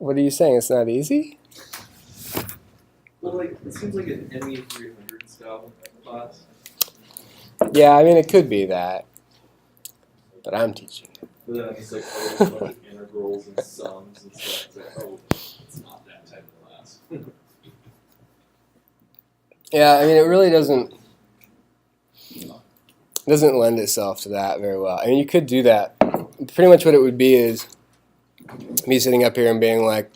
What are you saying? It's not easy? Well, like, it seems like an ME 300 style class. Yeah, I mean, it could be that. But I'm teaching it. But then it's like, oh, there's a bunch of integrals and sums and stuff. It's like, oh, it's not that type of class. Yeah, I mean, it really doesn't lend itself to that very well. I mean, you could do that. Pretty much what it would be is me sitting up here and being like,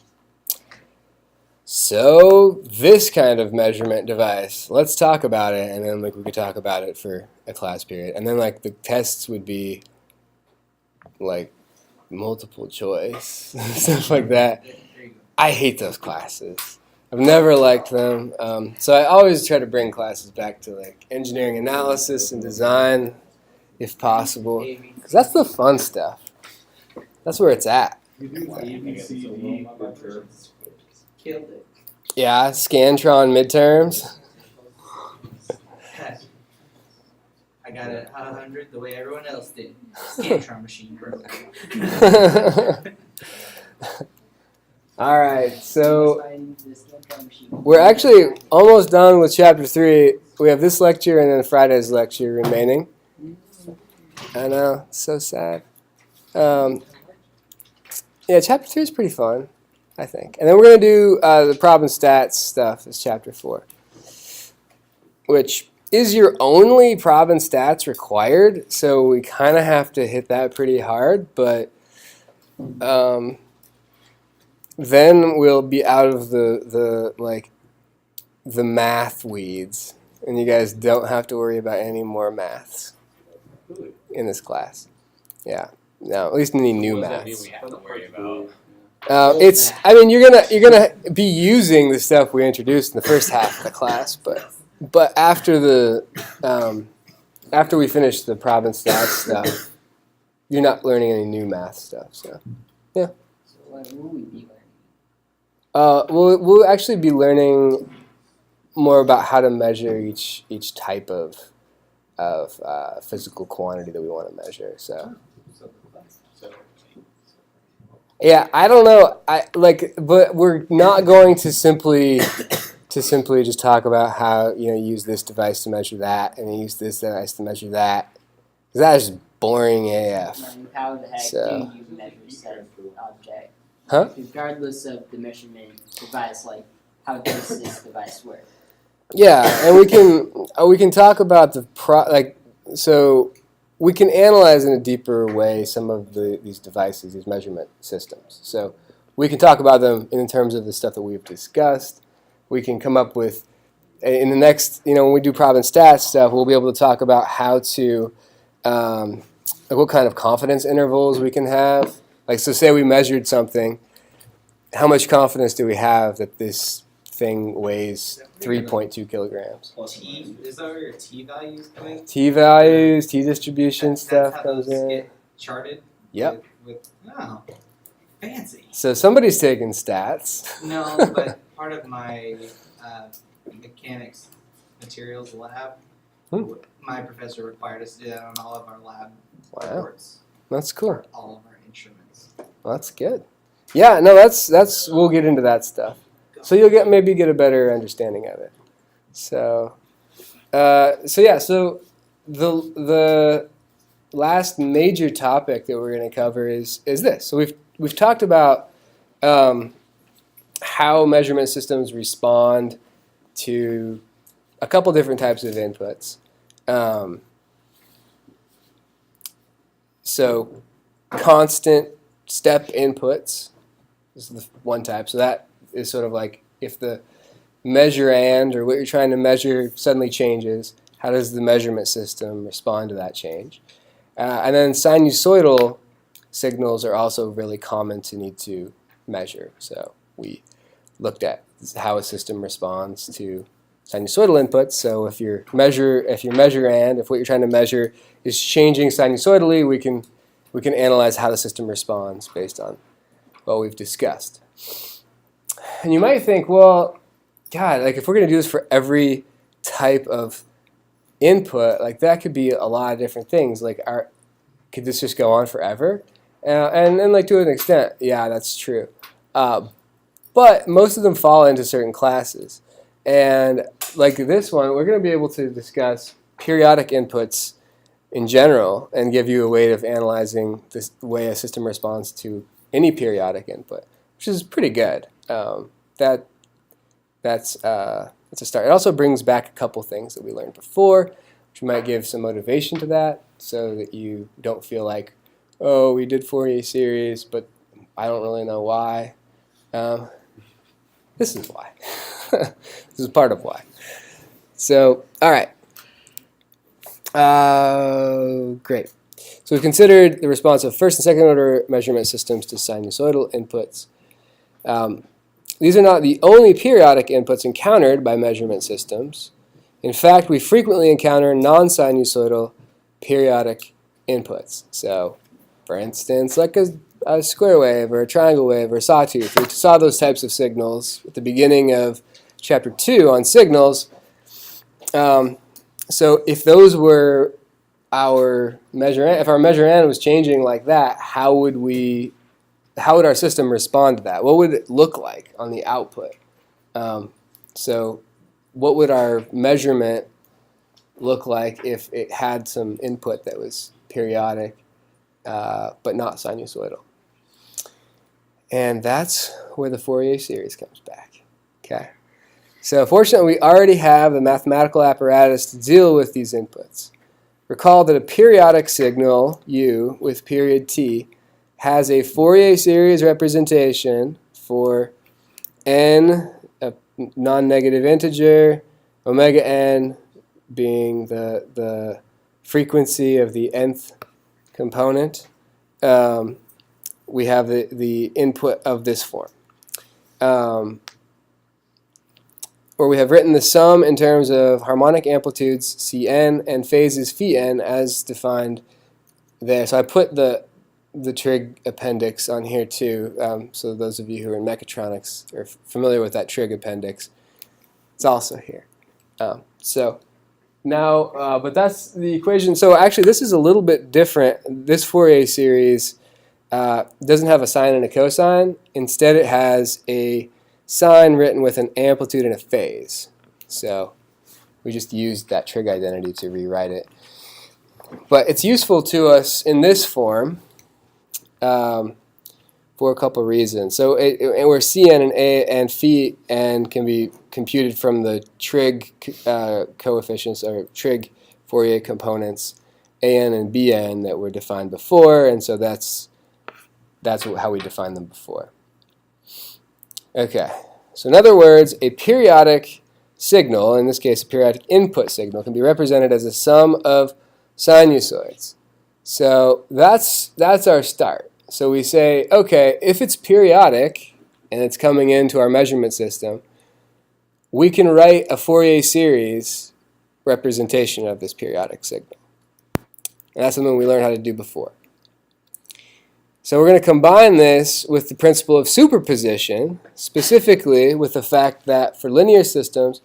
so this kind of measurement device, let's talk about it. And then like we could talk about it for a class period. And then like the tests would be like multiple choice, stuff like that. I hate those classes. I've never liked them. So I always try to bring classes back to like engineering analysis and design, if possible, because that's the fun stuff. That's where it's at. You do A, B, C, D midterms. Killed it. Yeah, Scantron midterms. I got it out of 100 the way everyone else did. Scantron machine broke. All right, so we're actually almost done with chapter 3. We have this lecture and then Friday's lecture remaining. I know, it's so sad. Yeah, chapter 3 is pretty fun, I think. And then we're going to do the problem stats stuff is chapter 4, which is your only prob and stats required, so we kind of have to hit that pretty hard, but then we'll be out of the math weeds, and you guys don't have to worry about any more maths in this class. Yeah, no, at least any new What does that mean maths. we have to worry about? I mean, you're gonna be using the stuff we introduced in the first half of the class, but after after we finish the prob and stats stuff, you're not learning any new math stuff. So, yeah. So what will we be learning? We'll actually be learning more about how to measure each type of physical quantity that we want to measure. So. Yeah, I don't know. But we're not going to simply just talk about how use this device to measure that, and then use this device to measure that. 'Cause that is boring AF. How the heck So. do you measure said object? Huh? Regardless of the measurement device, like how does this device work? Yeah, and we can talk about so we can analyze in a deeper way some of these devices, these measurement systems. So we can talk about them in terms of the stuff that we've discussed. We can come up with, in the next, when we do prob and stats stuff, we'll be able to talk about how to, what kind of confidence intervals we can have. Like, so say we measured something, how much confidence do we have that this thing weighs 3.2 kilograms? T, is that where your T values come in? T values, T distribution That's stuff how comes those in. get charted? Yep. Oh, fancy. So somebody's taking stats. No, but part of my mechanics materials lab, my professor required us to do that on all of our lab reports. That's cool. For all of our instruments. Well, that's good. Yeah, no, that's we'll get into that stuff. So you'll maybe get a better understanding of it. So the last major topic that we're going to cover is this. So we've talked about how measurement systems respond to a couple different types of inputs. So constant step inputs is the one type. So that is sort of like if the measure or what you're trying to measure suddenly changes, how does the measurement system respond to that change? And then sinusoidal signals are also really common to need to measure. So we looked at how a system responds to sinusoidal inputs. So if your measure and if what you're trying to measure is changing sinusoidally, we can analyze how the system responds based on what we've discussed. And you might think, well, God, like if we're going to do this for every type of input, like that could be a lot of different things. Like, could this just go on forever? And like to an extent, yeah, that's true. but most of them fall into certain classes. And like this one, we're going to be able to discuss periodic inputs in general and give you a way of analyzing the way a system responds to any periodic input, which is pretty good. That's a start. It also brings back a couple things that we learned before, which might give some motivation to that, so that you don't feel like, oh, we did Fourier series, but I don't really know why. This is why. This is part of why. So, all right. Great. So we've considered the response of first and second order measurement systems to sinusoidal inputs. These are not the only periodic inputs encountered by measurement systems. In fact, we frequently encounter non-sinusoidal periodic inputs. So, for instance, like a square wave or a triangle wave or a sawtooth. We saw those types of signals at the beginning of Chapter 2 on signals. So if those were our measure n, if our measure n was changing like that, how would our system respond to that? What would it look like on the output? So what would our measurement look like if it had some input that was periodic but not sinusoidal? And that's where the Fourier series comes back. Okay. So fortunately, we already have the mathematical apparatus to deal with these inputs. Recall that a periodic signal, U, with period t, has a Fourier series representation for n, a non-negative integer, omega n being the frequency of the nth component. We have the input of this form. Or we have written the sum in terms of harmonic amplitudes Cn and phases Phi as defined there. So I put the trig appendix on here too, so those of you who are in mechatronics are familiar with that trig appendix. It's also here. So now, but that's the equation. So actually this is a little bit different. This Fourier series doesn't have a sine and a cosine. Instead it has a sine written with an amplitude and a phase. So we just used that trig identity to rewrite it. But it's useful to us in this form for a couple reasons. So where Cn and A and Phi n can be computed from the trig coefficients or trig Fourier components An and Bn that were defined before, and so that's how we defined them before. Okay, so in other words, a periodic signal, in this case a periodic input signal, can be represented as a sum of sinusoids. So that's our start. So we say, okay, if it's periodic and it's coming into our measurement system, we can write a Fourier series representation of this periodic signal. And that's something we learned how to do before. So we're going to combine this with the principle of superposition, specifically with the fact that for linear systems,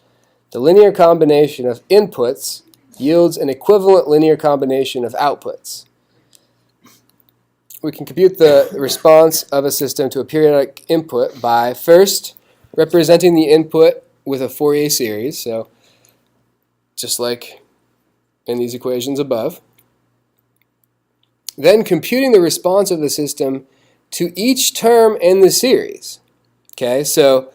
the linear combination of inputs yields an equivalent linear combination of outputs. We can compute the response of a system to a periodic input by first representing the input with a Fourier series, so just like in these equations above. Then computing the response of the system to each term in the series. Okay, so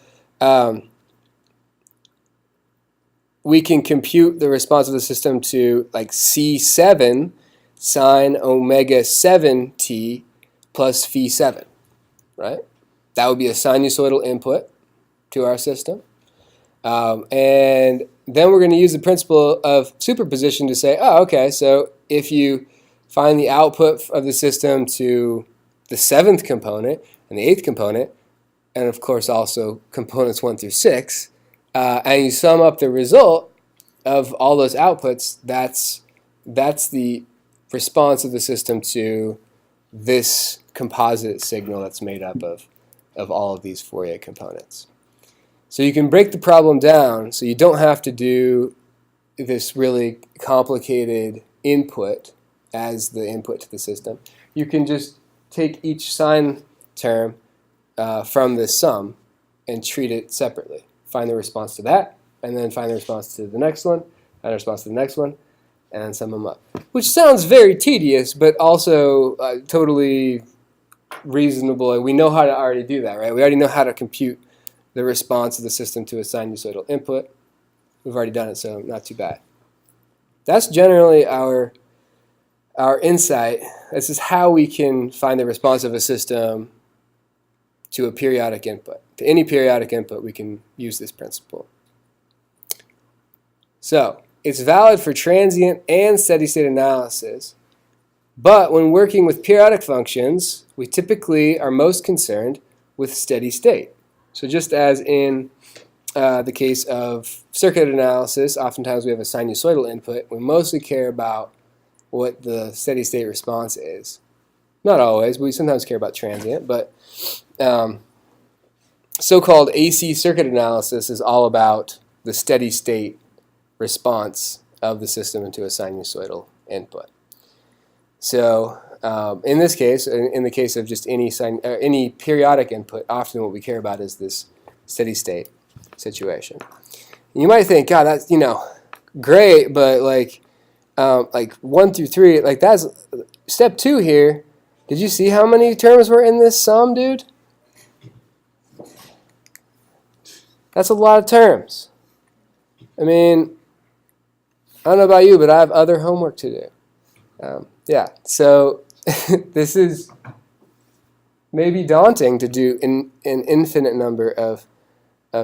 we can compute the response of the system to like C7 sine omega 7t plus phi 7, right? That would be a sinusoidal input to our system. And then we're going to use the principle of superposition to say, oh, okay, so if you find the output of the system to the 7th component and the 8th component, and of course also components 1 through 6, and you sum up the result of all those outputs, that's the response of the system to this composite signal that's made up of all of these Fourier components. So you can break the problem down so you don't have to do this really complicated input as the input to the system. You can just take each sine term from this sum and treat it separately. Find the response to that, and then find the response to the next one, find the response to the next one, and then sum them up. Which sounds very tedious, but also totally reasonable. And we know how to already do that, right? We already know how to compute the response of the system to a sinusoidal input. We've already done it, so not too bad. That's generally our insight. This is how we can find the response of a system to a periodic input. To any periodic input, we can use this principle. So, it's valid for transient and steady-state analysis, but when working with periodic functions, we typically are most concerned with steady state. So just as in the case of circuit analysis, oftentimes we have a sinusoidal input. We mostly care about what the steady state response is. Not always. We sometimes care about transient, but so-called AC circuit analysis is all about the steady state response of the system into a sinusoidal input. So in this case, in the case of just any periodic input, often what we care about is this steady state situation. You might think, God, that's great, but like 1 through 3, like that's step 2 here. Did you see how many terms were in this sum, dude? That's a lot of terms. I mean, I don't know about you, but I have other homework to do. Yeah, so this is maybe daunting to do in an infinite number of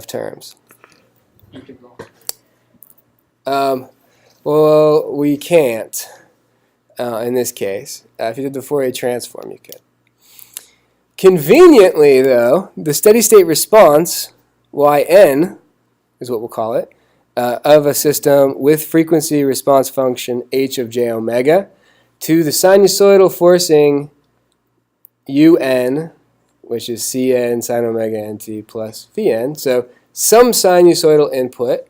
terms. You can go. Well, we can't in this case. If you did the Fourier transform, you could. Conveniently, though, the steady state response, Yn, is what we'll call it, of a system with frequency response function h of j omega to the sinusoidal forcing Un, which is Cn sin omega nt plus Vn. So some sinusoidal input,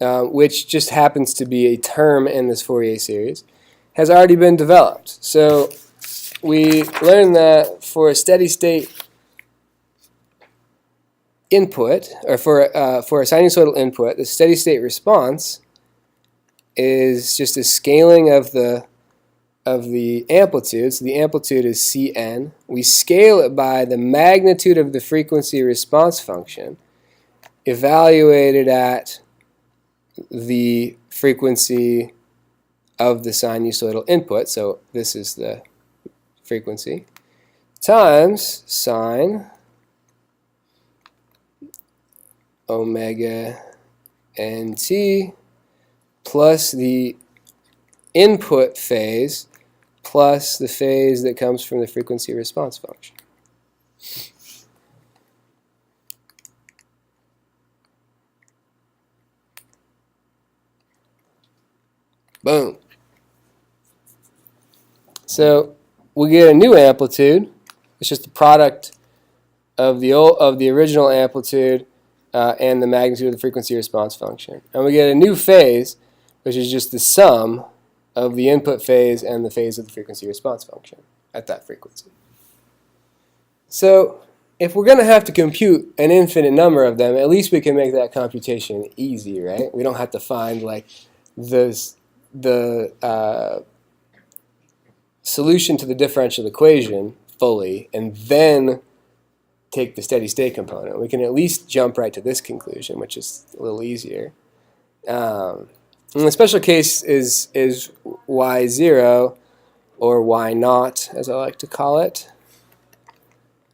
which just happens to be a term in this Fourier series, has already been developed. So we learned that for a steady state input, or for a sinusoidal input, the steady state response is just a scaling of the amplitude. So the amplitude is Cn. We scale it by the magnitude of the frequency response function evaluated at the frequency of the sinusoidal input. So this is the frequency times sine omega nt plus the input phase plus the phase that comes from the frequency response function. Boom. So we get a new amplitude. It's just the product of the original amplitude and the magnitude of the frequency response function. And we get a new phase, which is just the sum of the input phase and the phase of the frequency response function at that frequency. So if we're going to have to compute an infinite number of them, at least we can make that computation easy, right? We don't have to find like the solution to the differential equation fully and then take the steady state component. We can at least jump right to this conclusion, which is a little easier. And the special case is y0, or y0, as I like to call it.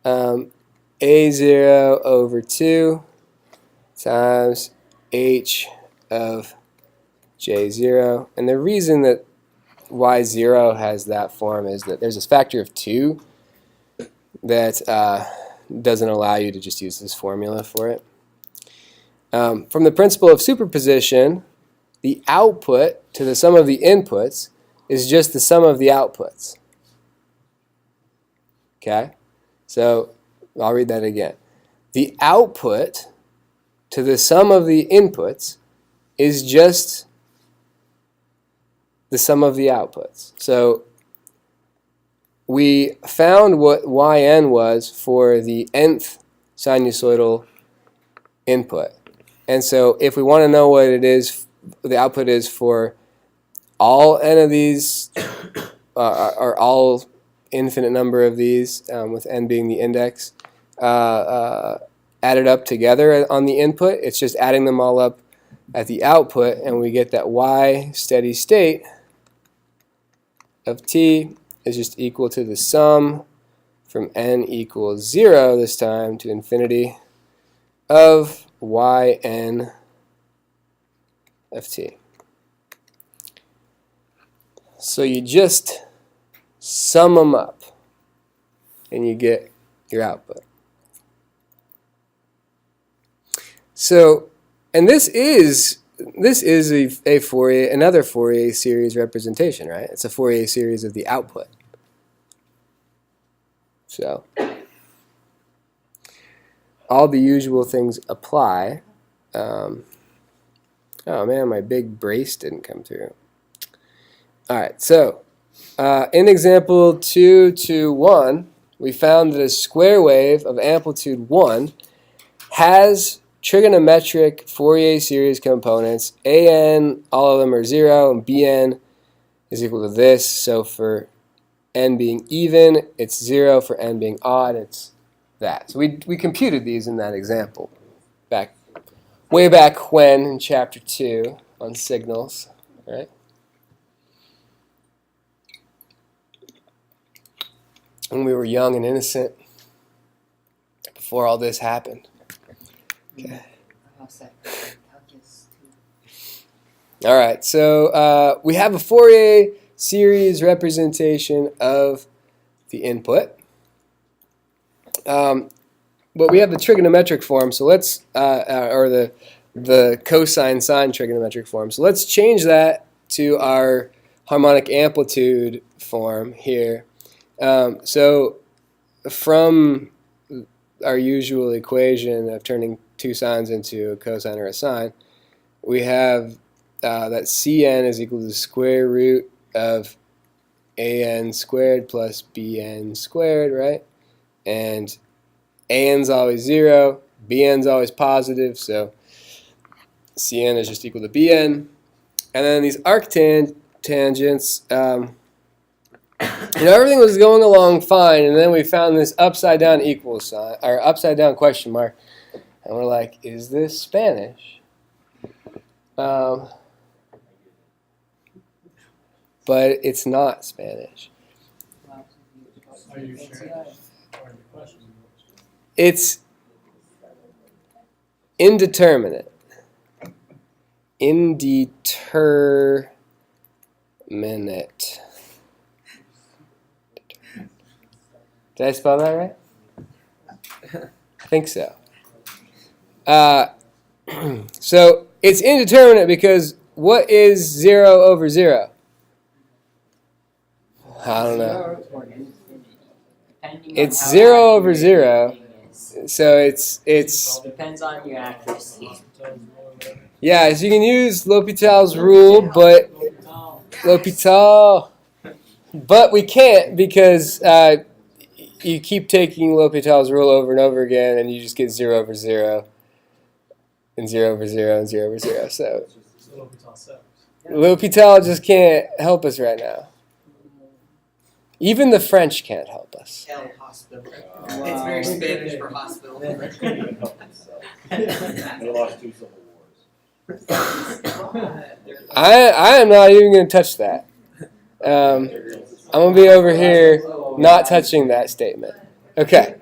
A0 over 2 times h of j0. And the reason that y0 has that form is that there's this factor of 2 that doesn't allow you to just use this formula for it. From the principle of superposition, the output to the sum of the inputs is just the sum of the outputs. Okay? So I'll read that again. The output to the sum of the inputs is just the sum of the outputs. So we found what Yn was for the nth sinusoidal input. And so if we want to know what it is, the output is for all n of these, or all infinite number of these, with n being the index, added up together on the input, it's just adding them all up at the output, and we get that y steady state of t is just equal to the sum from n equals 0 this time to infinity of yn of t. So you just sum them up and you get your output. So, and this is a Fourier, another Fourier series representation, right? It's a Fourier series of the output. So, all the usual things apply. Oh man, my big brace didn't come through. All right, so in example 2.2.1, we found that a square wave of amplitude 1 has trigonometric Fourier series components. An, all of them are 0, and Bn is equal to this. So for n being even, it's 0. For n being odd, it's that. So we computed these in that example way back when in chapter 2 on signals, right? When we were young and innocent, before all this happened. Okay. All right, so we have a Fourier series representation of the input. But we have the trigonometric form, so let's, or the cosine sine trigonometric form. So let's change that to our harmonic amplitude form here. So from our usual equation of turning two sines into a cosine or a sine, we have that Cn is equal to the square root of an squared plus bn squared, right? And an's always 0, bn's always positive, so Cn is just equal to bn. And then these arctangents, everything was going along fine, and then we found this upside down equal sign, or upside down question mark, and we're like, is this Spanish? But it's not Spanish. Are you sure? It's indeterminate. Indeterminate. Did I spell that right? I think so. So it's indeterminate because what is 0 over 0? I don't know. It's 0 over 0. So it's depends on your accuracy. Yeah, so you can use L'Hopital's rule, but L'Hopital, but we can't because you keep taking L'Hopital's rule over and over again, and you just get 0 over 0, and 0 over 0, and 0 over 0. So L'Hopital just can't help us right now. Even the French can't help us. El hospital. It's very Spanish for hospital. They lost 2 civil wars. I am not even going to touch that. I'm going to be over here not touching that statement. Okay.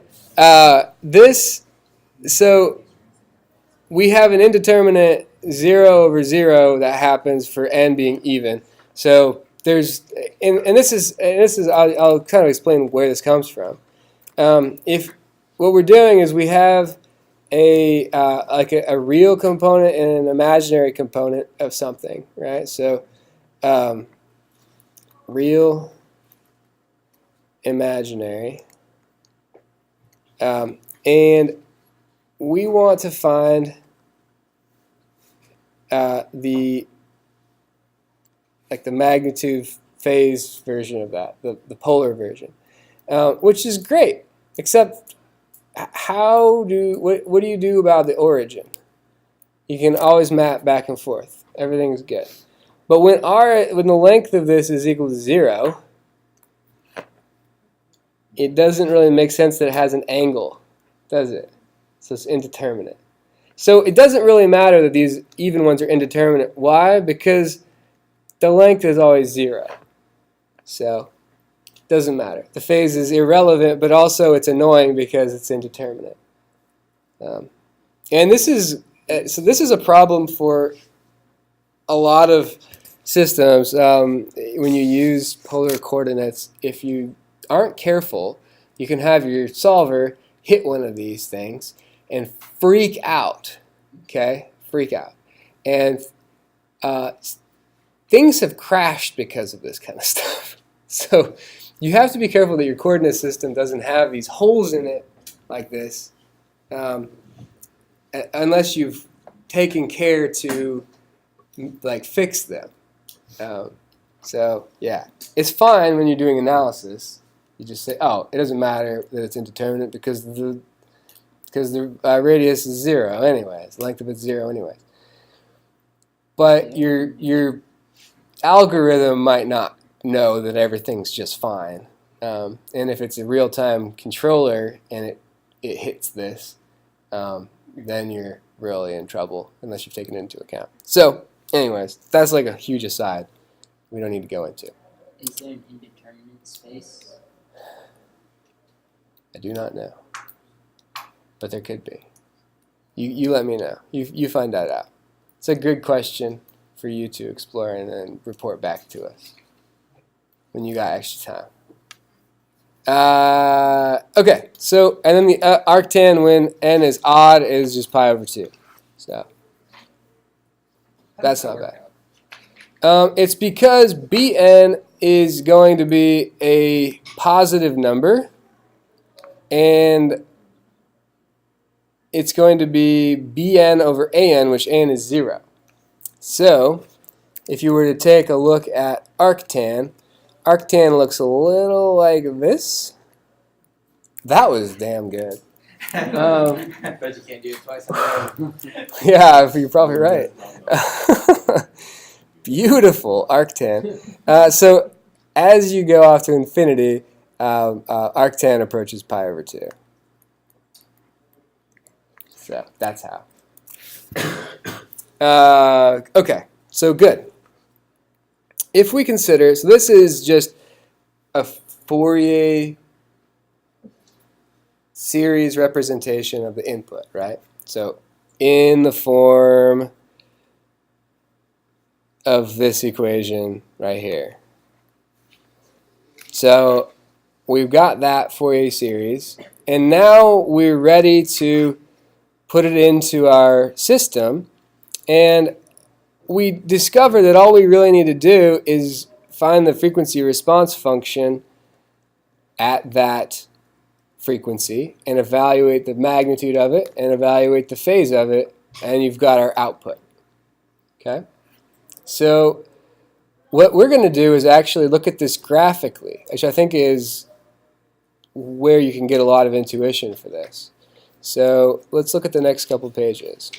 So we have an indeterminate 0 over 0 that happens for n being even. So there's, and this is I'll kind of explain where this comes from. If what we're doing is we have a real component and an imaginary component of something, right? So real, imaginary, and we want to find the magnitude phase version of that, the polar version, which is great, except what do you do about the origin? You can always map back and forth. Everything's good. But when the length of this is equal to 0, it doesn't really make sense that it has an angle, does it? So it's indeterminate. So it doesn't really matter that these even ones are indeterminate. Why? Because the length is always 0. So it doesn't matter. The phase is irrelevant, but also it's annoying because it's indeterminate. And this is a problem for a lot of systems. When you use polar coordinates, if you aren't careful, you can have your solver hit one of these things and freak out. Okay? Freak out. And things have crashed because of this kind of stuff. So you have to be careful that your coordinate system doesn't have these holes in it like this, unless you've taken care to like fix them. So yeah, it's fine when you're doing analysis. You just say, oh, it doesn't matter that it's indeterminate because the radius is 0 anyways. The length of it's 0 anyways. But your algorithm might not know that everything's just fine. And if it's a real-time controller and it hits this, then you're really in trouble unless you've taken it into account. So anyways, that's like a huge aside we don't need to go into. Is there an indeterminate space? I do not know, but there could be. You let me know. You find that out. It's a good question for you to explore and then report back to us when you got extra time. Okay, so and then the arctan when n is odd is just pi over 2. So that's not bad. It's because Bn is going to be a positive number, and it's going to be Bn over An, which An is 0. So if you were to take a look at arctan, arctan looks a little like this. That was damn good. Bet you can't do it twice in a row. Yeah, you're probably right. Beautiful arctan. So as you go off to infinity, arctan approaches pi over 2. So that's how. Okay, so good. If we consider, so this is just a Fourier series representation of the input, right? So in the form of this equation right here. So we've got that Fourier series, and now we're ready to put it into our system, and we discover that all we really need to do is find the frequency response function at that frequency and evaluate the magnitude of it and evaluate the phase of it, and you've got our output. Okay? So what we're going to do is actually look at this graphically, which I think is where you can get a lot of intuition for this. So let's look at the next couple pages.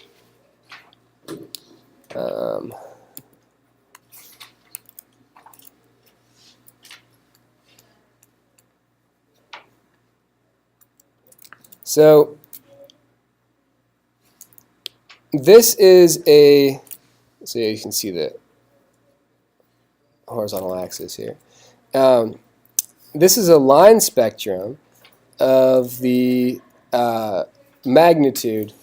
So this is a, so you can see the horizontal axis here. This is a line spectrum of the magnitude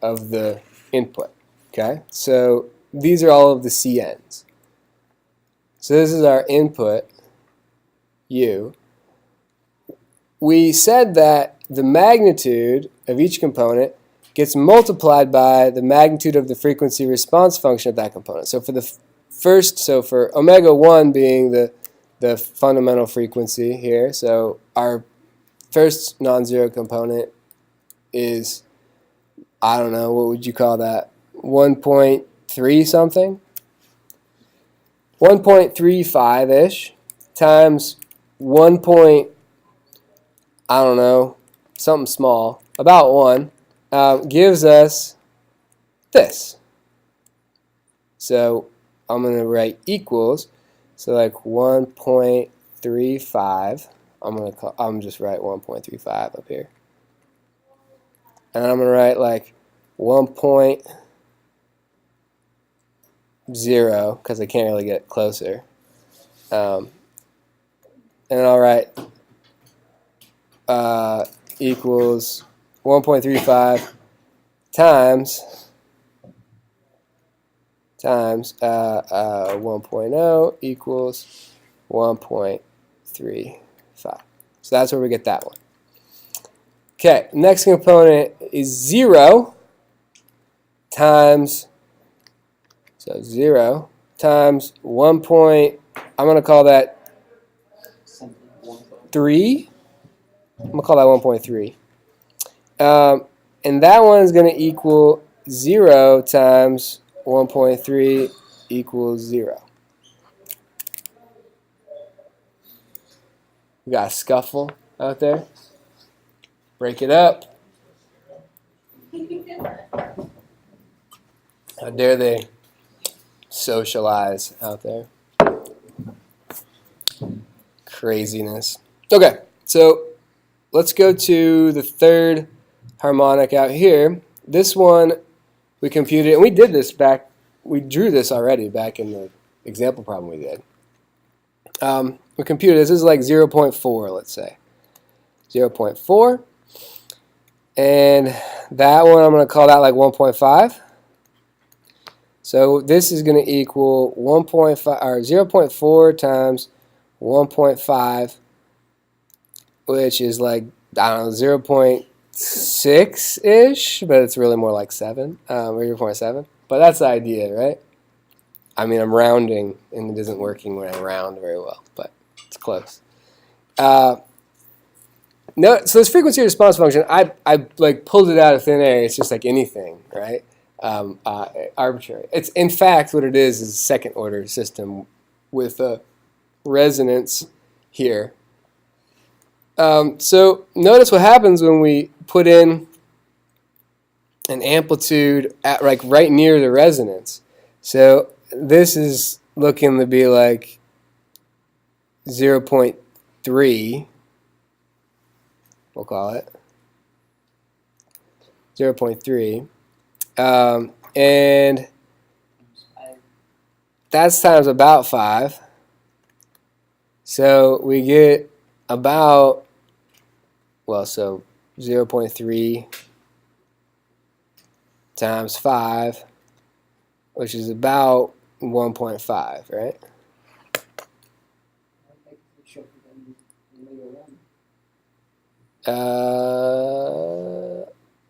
of the input. Okay, so these are all of the CNs. So this is our input, U. We said that the magnitude of each component gets multiplied by the magnitude of the frequency response function of that component. So for the first, so for omega 1 being the fundamental frequency here, so our first non-zero component is, I don't know, what would you call that? 1.3 something? 1.35-ish times 1. I don't know, something small, about 1, gives us this. So I'm going to write equals. So like 1.35. I'm just write 1.35 up here. And I'm going to write like 1.0 because I can't really get closer. And I'll write equals 1.35 times 1.0 equals 1.35. So that's where we get that one. Okay, next component is 0 times, so 0 times 1. I'm going to call that 3. I'm going to call that 1.3. And that one is going to equal 0 times 1.3 equals 0. We got a scuffle out there. Break it up. How dare they socialize out there? Craziness. Okay, so let's go to the third harmonic out here. This one we computed, and we did this back, we drew this already back in the example problem we did. We computed this is like 0.4, let's say. 0.4. And that one I'm going to call that like 1.5. So this is going to equal 1.5 or 0.4 times 1.5, which is like, I don't know, 0.6-ish, but it's really more like 7, or 0.7. But that's the idea, right? I mean, I'm rounding, and it isn't working when I round very well, but it's close. No, so this frequency response function, I like pulled it out of thin air. It's just like anything, right? Arbitrary. It's in fact what it is a second order system with a resonance here. So notice what happens when we put in an amplitude at like right near the resonance. So this is looking to be like 0.3. We'll call it 0.3, and that's times about 5. So we get about, well, so 0.3 times 5, which is about 1.5, right?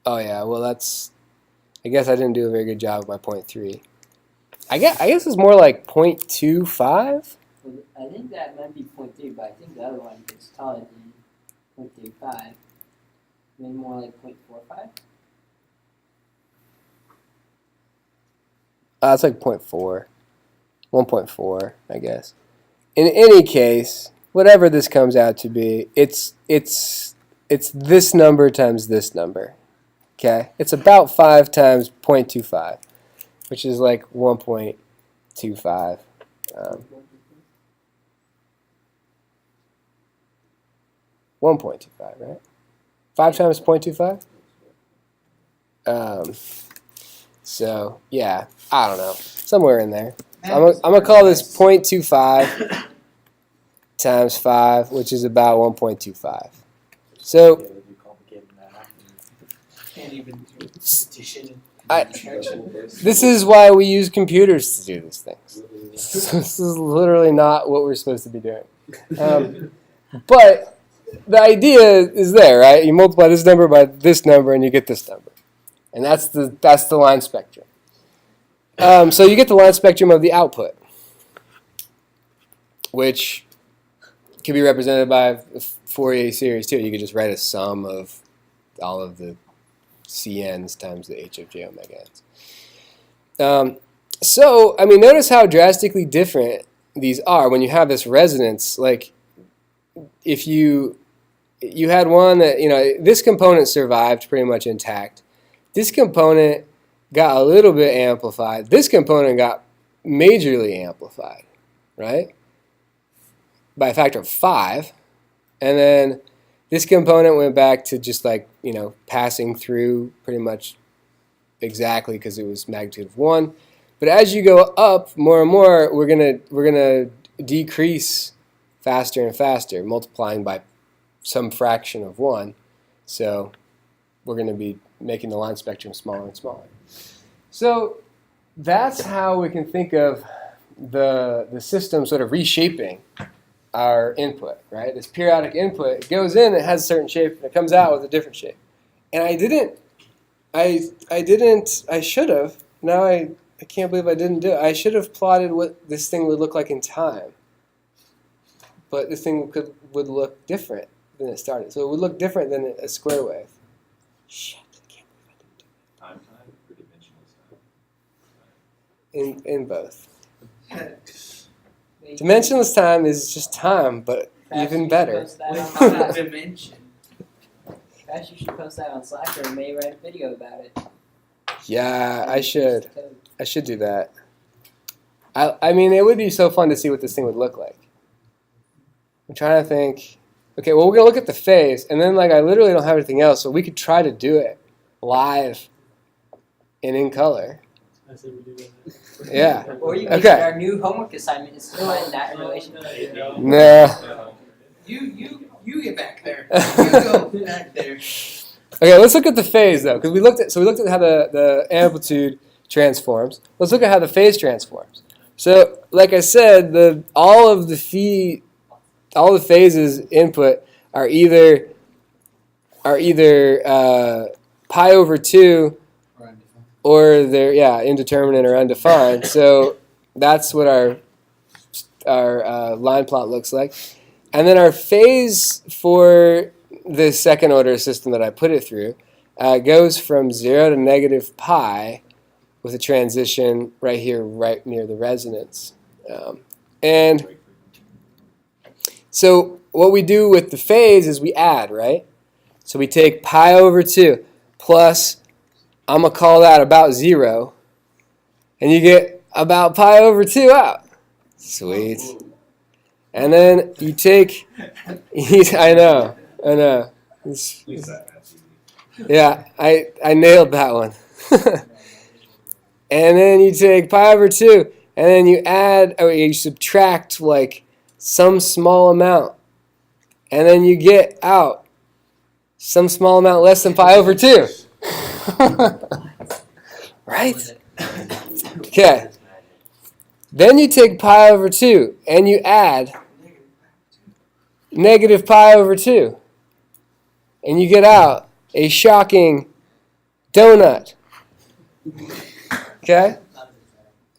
Oh yeah, well that's, I guess I didn't do a very good job with my 0.3. I guess it's more like 0.25? I think that might be 0.3, but I think the other one is taller than 0.35. Maybe more like 0.45? It's like 0.4. 1.4, I guess. In any case, whatever this comes out to be, it's this number times this number. Okay? It's about 5 times 0.25, which is like 1.25. 1.25, right? 5 times 0.25? So, yeah, I don't know. Somewhere in there. I'm going to call this 0.25 times 5, which is about 1.25. So, Can't even do this is why we use computers to do these things. This is literally not what we're supposed to be doing. But the idea is there, right? You multiply this number by this number and you get this number. And that's the line spectrum. So you get the line spectrum of the output, which can be represented by a Fourier series too. You could just write a sum of all of the CNs times the H of j omega n's. So, I mean, notice how drastically different these are when you have this resonance. Like, if you had one that, this component survived pretty much intact. This component got a little bit amplified. This component got majorly amplified, right? By a factor of 5. And then this component went back to just like, passing through pretty much exactly because it was magnitude of 1. But as you go up more and more, we're gonna decrease faster and faster, multiplying by some fraction of 1. So we're going to be making the line spectrum smaller and smaller. So that's how we can think of the system sort of reshaping our input, right? This periodic input, it goes in, it has a certain shape, and it comes out with a different shape. And I should have. Now I can't believe I didn't do it. I should have plotted what this thing would look like in time. But this thing would look different than it started. So it would look different than a square wave. Shit, I can't believe I didn't do Time or dimensionless time? it. In both. Dimensionless time is just time, but even better. Without dimension. Perhaps you should post that on Slack or maybe write a video about it. Yeah, I should. I should do that. I mean, it would be so fun to see what this thing would look like. I'm trying to think. Okay, well, we're going to look at the phase, and then I literally don't have anything else, so we could try to do it live and in color. I said we do that. Yeah. Yeah. Or you could Okay. our new homework assignment is to find that in relation to No. You get back there. You go back there. Okay, let's look at the phase though, because we looked at how the amplitude transforms. Let's look at how the phase transforms. So, like I said, all the phases input are either pi over 2 or they're indeterminate or undefined. So that's what our line plot looks like. And then our phase for the second order system that I put it through goes from 0 to negative pi with a transition right here, right near the resonance. And so what we do with the phase is we add, right? So we take pi over 2 plus, I'm going to call that about 0, and you get about pi over 2 out. Sweet. And then you take, I know. It's- yeah, I nailed that one. And then you take pi over 2, and then you subtract some small amount, and then you get out some small amount less than pi over 2. Right? Okay. Then you take pi over 2 and you add negative pi over 2. And you get out a shocking donut. Okay?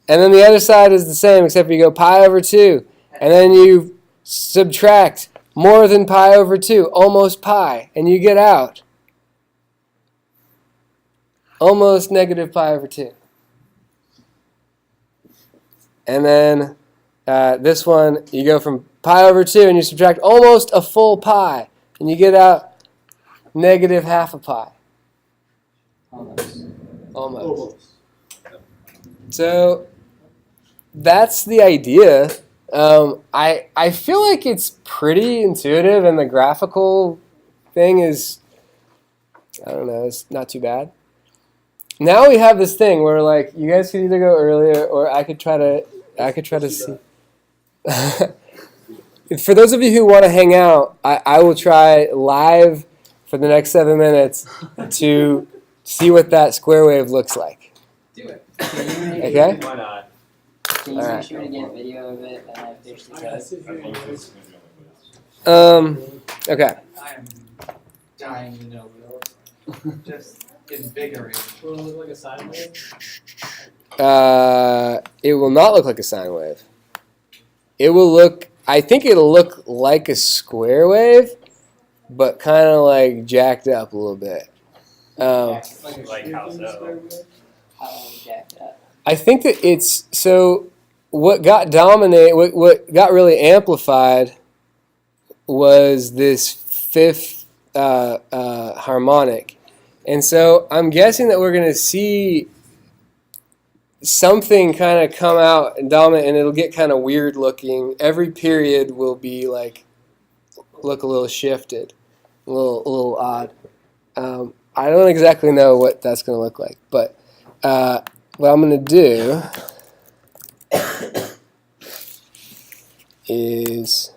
And then the other side is the same, except you go pi over 2. And then you subtract more than pi over 2, almost pi. And you get out almost negative pi over 2. And then this one, you go from pi over 2 and you subtract almost a full pi. And you get out negative half a pi. Almost. So that's the idea. I feel like it's pretty intuitive, and the graphical thing is, I don't know, it's not too bad. Now we have this thing where you guys could either go earlier, or I could try to see. For those of you who want to hang out, I will try live for the next 7 minutes to see what that square wave looks like. Do it. Okay? Why not? Can you All make right. sure to get video of it and have fish to test? Okay. I am dying to know. Just invigorated. Will it look like a sine wave? It will not look like a sine wave. I think it'll look like a square wave, but kind of jacked up a little bit. Like how so? How jacked up? I think that it's, so what got really amplified was this fifth harmonic. And so I'm guessing that we're going to see something kind of come out and dominate, and it'll get kind of weird looking. Every period will be like look a little shifted, a little odd. I don't exactly know what that's going to look like, but what I'm going to do is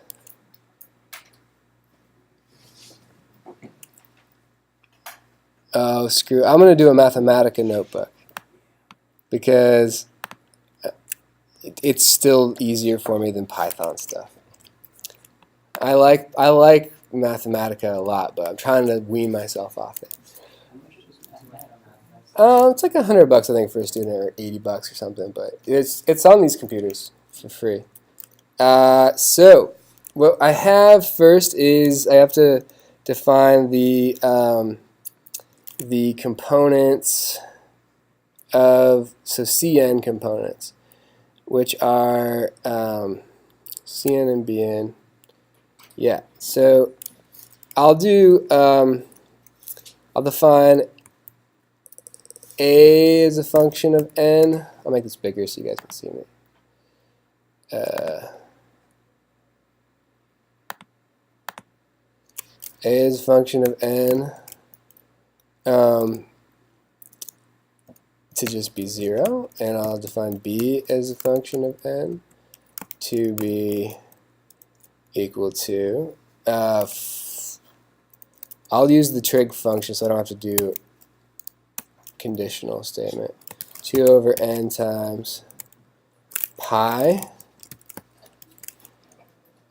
I'm going to do a Mathematica Notebook because it's still easier for me than Python stuff. I like Mathematica a lot, but I'm trying to wean myself off it. It's like $100 I think for a student, or $80 or something, but it's on these computers for free. So what I have first is I have to define the components of CN components, which are CN and BN. Yeah, so I'll do I'll define A as a function of n. I'll make this bigger so you guys can see me. A is a function of n to just be 0, and I'll define B as a function of n to be equal to I'll use the trig function so I don't have to do conditional statement. 2 over n times pi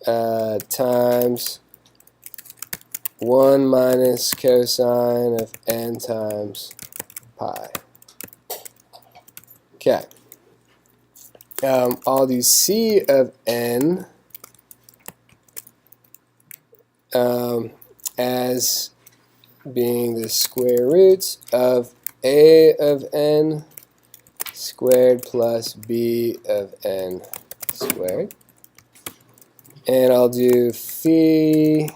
times 1 minus cosine of n times pi. Okay. I'll do C of n as being the square root of A of n squared plus B of n squared. And I'll do phi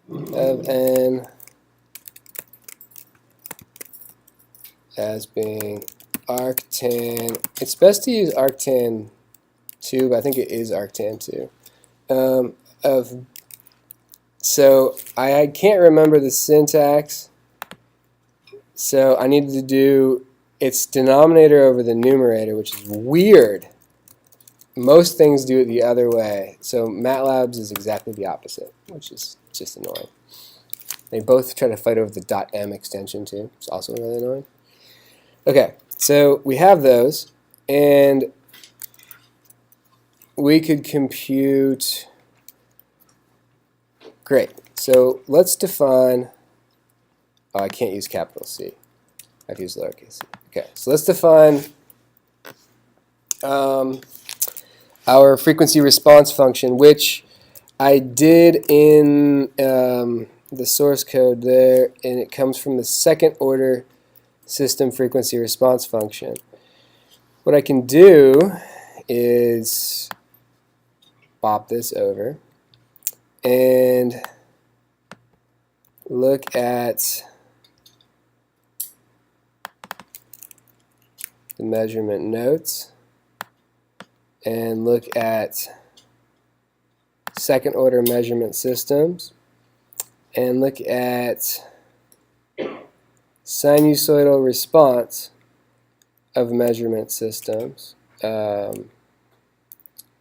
of n as being arctan. It's best to use arctan 2, but I think it is arctan 2. So I can't remember the syntax, so I needed to do its denominator over the numerator, which is weird. Most things do it the other way, so MATLAB's is exactly the opposite, which is just annoying. They both try to fight over the .m extension too. It's also really annoying. Okay, so we have those, and we could compute. Great. So let's define. Oh, I can't use capital C. I have to use lowercase c. Okay, so let's define our frequency response function, which I did in the source code there, and it comes from the second order system frequency response function. What I can do is bop this over and look at the measurement notes and look at second order measurement systems and look at sinusoidal response of measurement systems.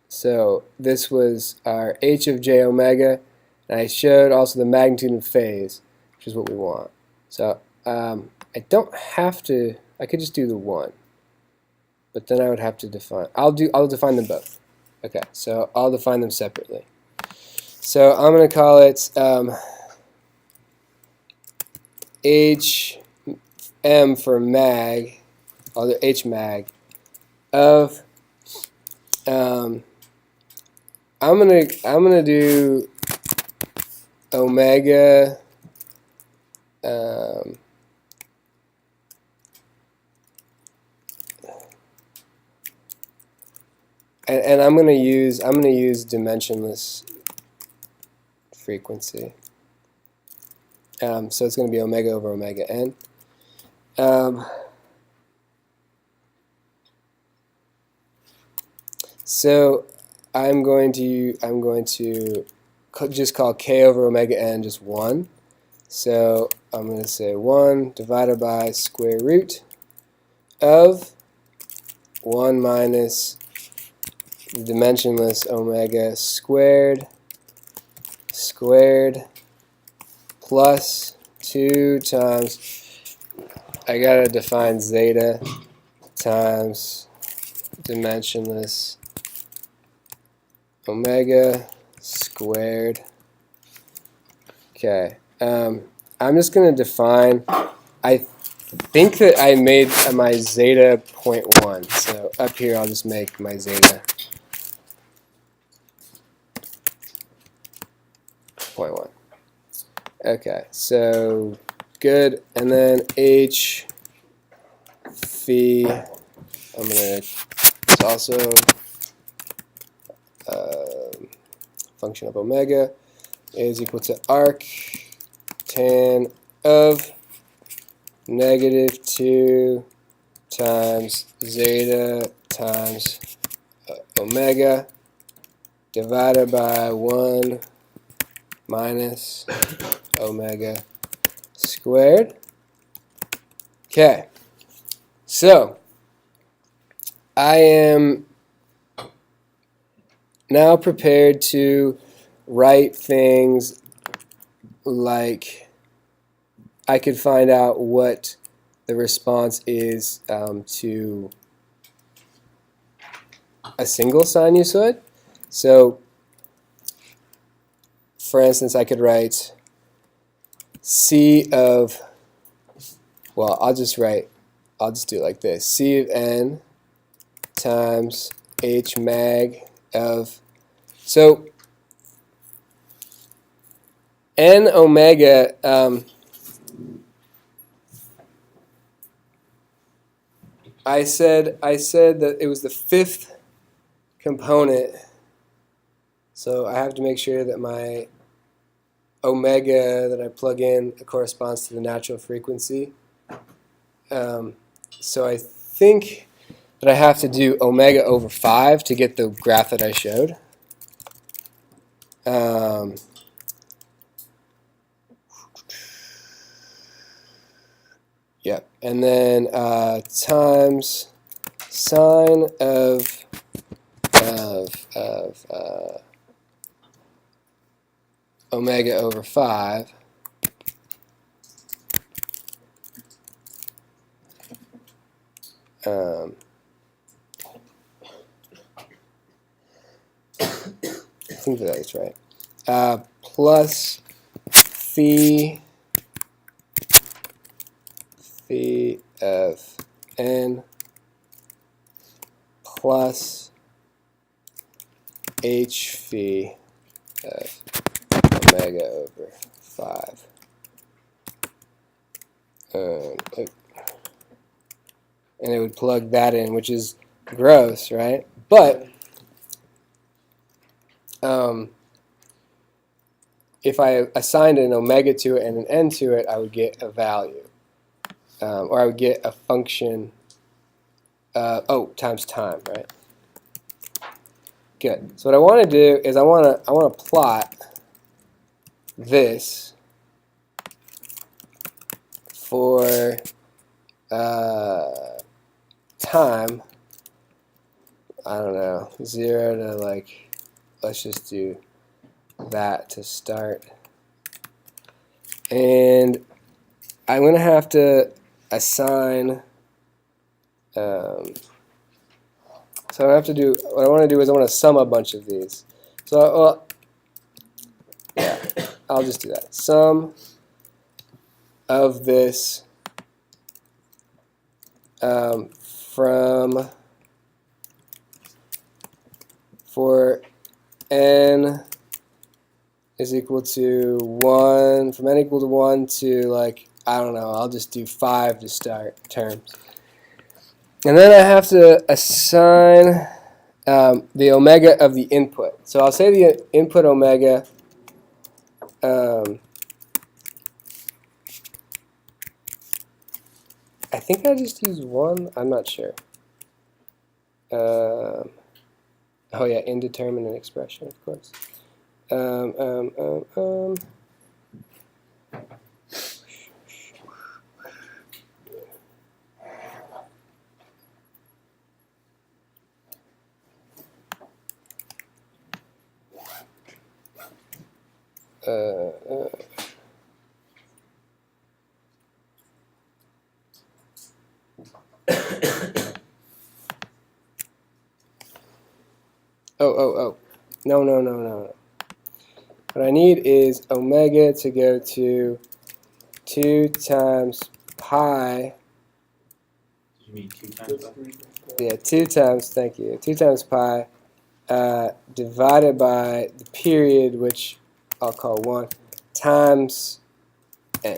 So this was our h of j omega, and I showed also the magnitude of phase, which is what we want. So I don't have to. I could just do the 1, but then I would have to define. I'll define them both. Okay, so I'll define them separately. So I'm going to call it HM for mag, I'll do H mag of I'm gonna do omega and I'm gonna use dimensionless frequency. So it's going to be omega over omega n. So I'm going to just call k over omega n just 1. So I'm going to say 1 divided by square root of 1 minus the dimensionless omega squared plus 2 times, I gotta define zeta times dimensionless omega squared. Okay, I'm just gonna define, I think that I made my zeta 0.1, so up here I'll just make my zeta 0.1. Okay, so good, and then h phi, I'm gonna, it's also function of omega is equal to arc tan of -2 times zeta times omega divided by 1 minus omega squared. Okay, so I am now prepared to write things like I could find out what the response is to a single sinusoid. So for instance, I could write C of, well, I'll just do it like this. C of n times h mag of, so n omega, I said that it was the 5th component, so I have to make sure that my omega that I plug in corresponds to the natural frequency. So I think that I have to do omega over 5 to get the graph that I showed. Yep, and then times sine of omega over 5 I think that is right, plus phi of n plus h phi of omega over 5. And it would plug that in, which is gross, right? But if I assigned an omega to it and an n to it, I would get a value. Or I would get a function, times time, right? Good. So what I want to do is I want to plot this for time. I don't know, 0 to like, let's just do that to start. And I'm going to have to assign, so I have to do, what I want to do is I want to sum a bunch of these. So, well, yeah, I'll just do that. Sum of this for n is equal to 1, from n equal to 1 to, like, I don't know, I'll just do 5 to start terms. And then I have to assign the omega of the input. So I'll say the input omega I think I just use 1. I'm not sure. Oh yeah, indeterminate expression, of course. Um. Oh. No. What I need is omega to go to 2 times pi. You mean 2 times that? Yeah, 2 times, thank you. 2 times pi divided by the period, which I'll call 1, times n.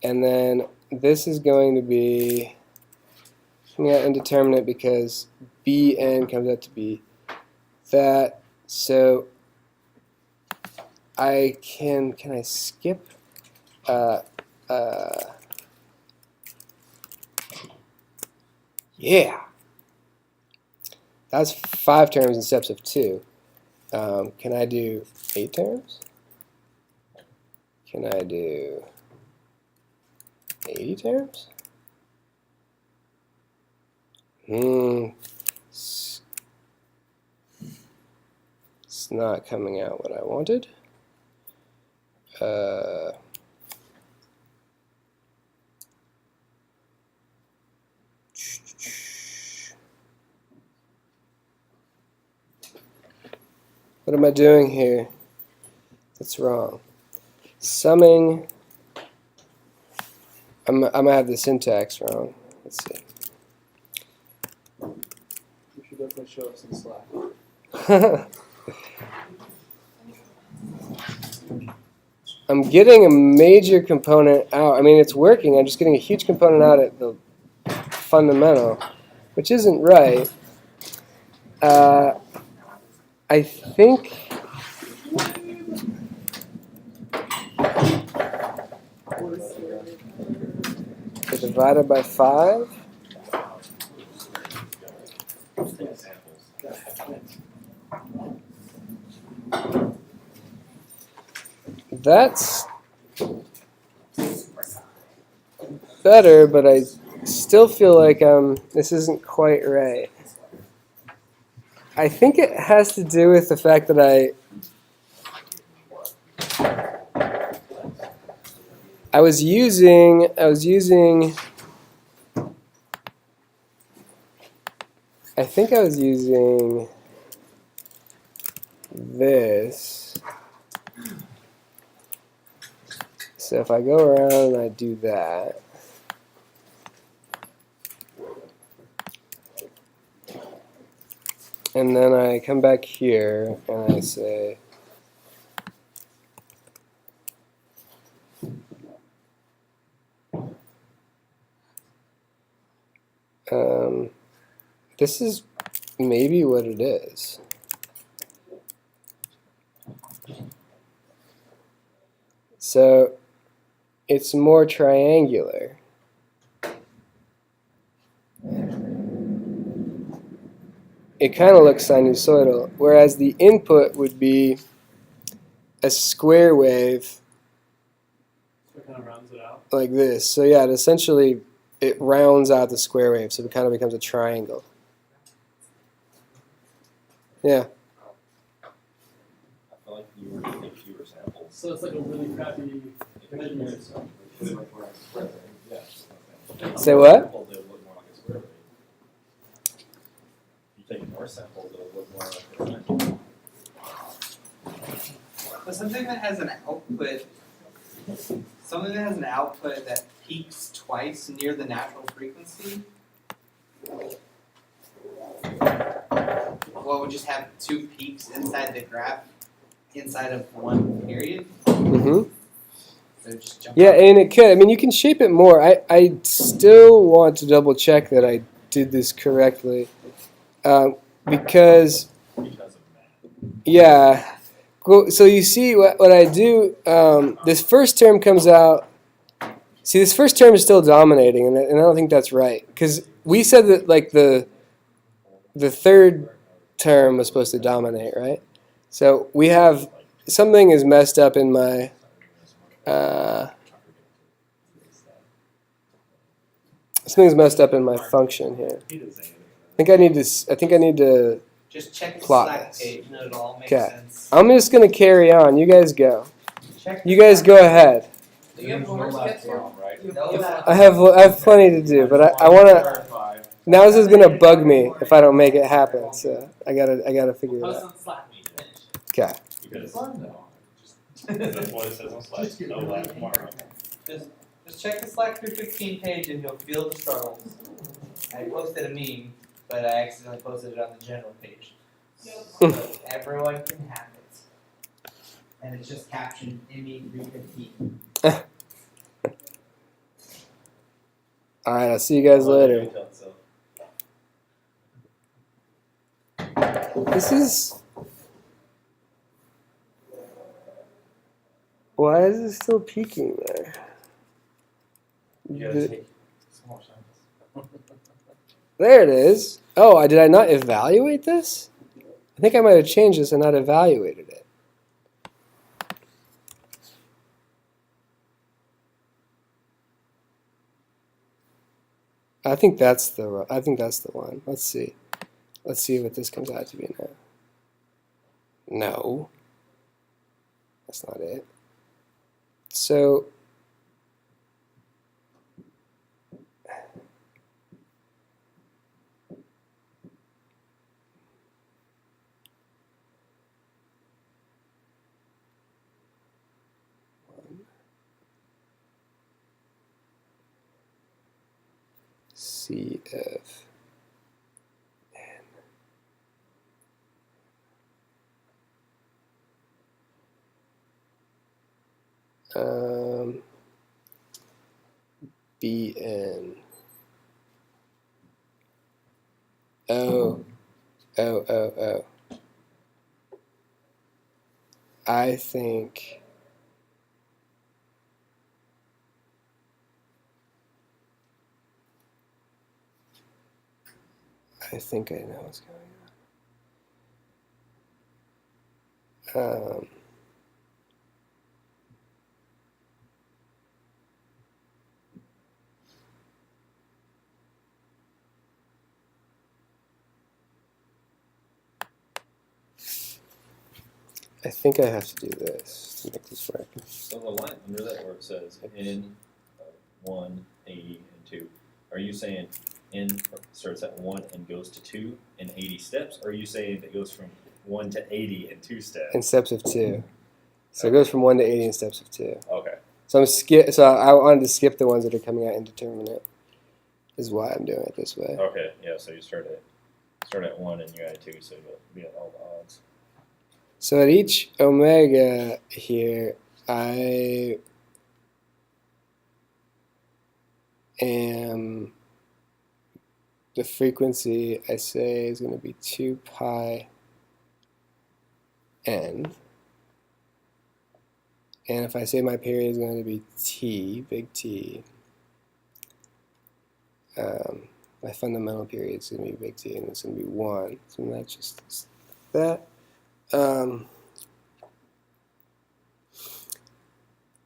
And then this is going to be coming out indeterminate because bn comes out to be that. So I can I skip yeah, that's 5 terms in steps of 2. Can I do 8 terms? Can I do 80 terms? It's not coming out what I wanted. What am I doing here? That's wrong. Summing. I'm gonna have the syntax wrong. Let's see. You should definitely show us in Slack. I'm getting a major component out. I mean, it's working. I'm just getting a huge component out at the fundamental, which isn't right. I think divided by 5. That's better, but I still feel like this isn't quite right. I think it has to do with the fact that I was using I think I was using this. So if I go around and I do that, and then I come back here and I say this is maybe what it is. So it's more triangular. It kind of looks sinusoidal, whereas the input would be a square wave So it kind of rounds it out. like this. So yeah, it rounds out the square wave, so it kind of becomes a triangle. Yeah. I feel like you were taking fewer samples. So it's like a really crappy measurement. Say what? Samples, it would look more like a square wave. If you take more samples, it would look more like a triangle. But something that has an output that peaks twice near the natural frequency. Well, we just have 2 peaks inside the graph, inside of one period. Mm-hmm. So just jump Yeah, up. and it could. I mean, you can shape it more. I still want to double check that I did this correctly, because Because of that. yeah. So you see what I do. This first term comes out. See, this first term is still dominating, and I don't think that's right because we said that like the third term was supposed to dominate, right? So we have something is messed up in my something's messed up in my function here. I think I need to Just check the plot Slack this. page and it'll all make 'Kay. sense. I'm just gonna carry on. You guys go. Check the You guys Slack go page. ahead. Do you have homework to get through? No, that- I have plenty to do, but I wanna. Now this is gonna bug me if I don't make it happen. So I gotta figure it out. Okay. Because that's what it says on Slack. No lab tomorrow. Just check the Slack 315 page and you'll feel the struggles. I posted a meme, but I accidentally posted it on the general page. So everyone can have it. And it's just captioned ME 315. All right. I'll see you guys later. This is. Why is it still peaking there? There it is. Oh, did I not evaluate this? I think I might have changed this and not evaluated it. I think that's the one. Let's see. Let's see what this comes out to be now. No. That's not it. So CF BN. Oh. I think I know what's going on. I think I have to do this to make this work. So the line under that where it says N 1, 80, and 2, are you saying N starts at 1 and goes to 2 in 80 steps? Or are you saying it goes from 1 to 80 in 2 steps? In steps of 2. So it goes from 1 to 80 in steps of 2. Okay. So So I wanted to skip the ones that are coming out indeterminate. Is why I'm doing it this way. Okay, yeah, so you start at 1 and you add 2, so you'll be at all the odds. So at each omega here, I am, the frequency I say is going to be 2 pi n. And if I say my period is going to be t, big T, my fundamental period is going to be big T, and it's going to be 1. So that's just that.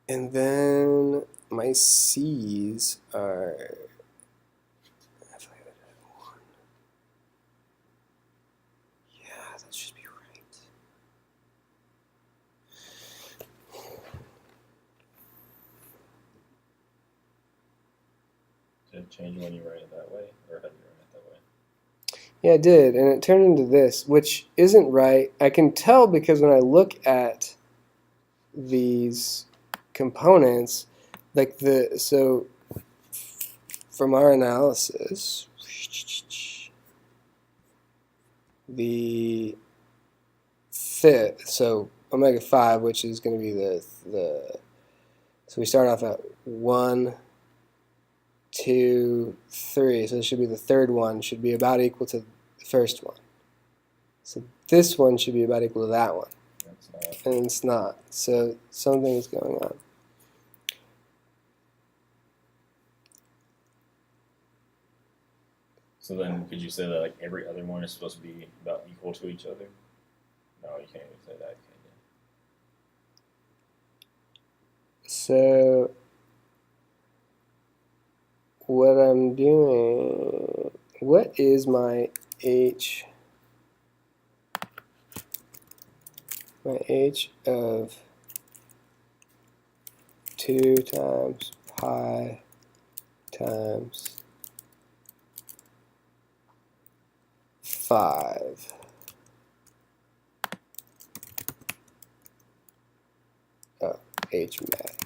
And then my C's are, I feel like I did 1. Yeah, that should be right. Did it change when you write it that way, or how do you write it that way? Yeah, it did, and it turned into this, which isn't right. I can tell because when I look at these components, like so from our analysis, the fifth, so omega 5, which is going to be so we start off at 1, 2, 3, so this should be the third one, should be about equal to the first one. So this one should be about equal to that one. That's not. And it's not. So something is going on. So then, could you say that like every other one is supposed to be about equal to each other? No, you can't even say that, can you? So what I'm doing, what is my h? My h of 2 times pi times 5. Oh, h math.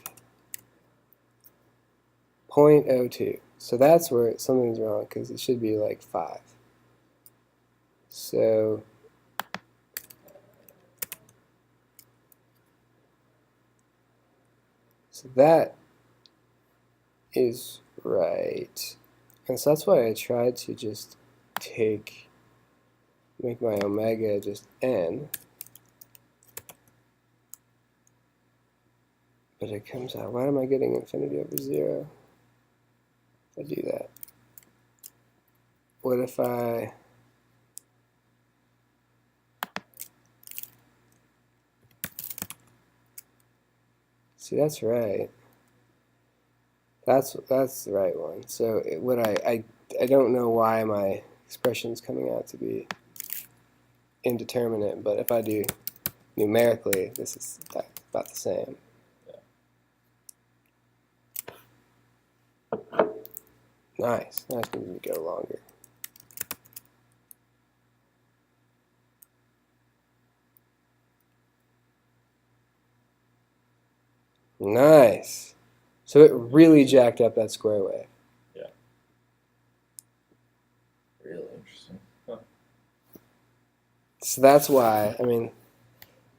0.02. So that's where something's wrong, because it should be like 5. So that is right. And so that's why I tried to just make my omega just n. But it comes out, why am I getting infinity over 0? If I do that. What if I see, that's right. That's the right one. So what I don't know why my expression is coming out to be indeterminate, but if I do numerically, this is about the same. Nice. Now it's going to go longer. Nice. So it really jacked up that square wave. Yeah. Really interesting. Huh. So that's why, I mean,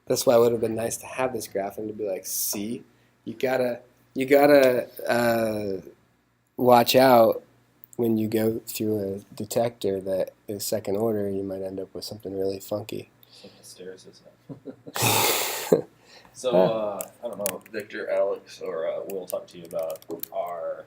that's why it would have been nice to have this graph and to be like, see, you gotta watch out when you go through a detector that is second order. You might end up with something really funky. Some hysteresis now. So, I don't know, Victor, Alex, or we'll talk to you about our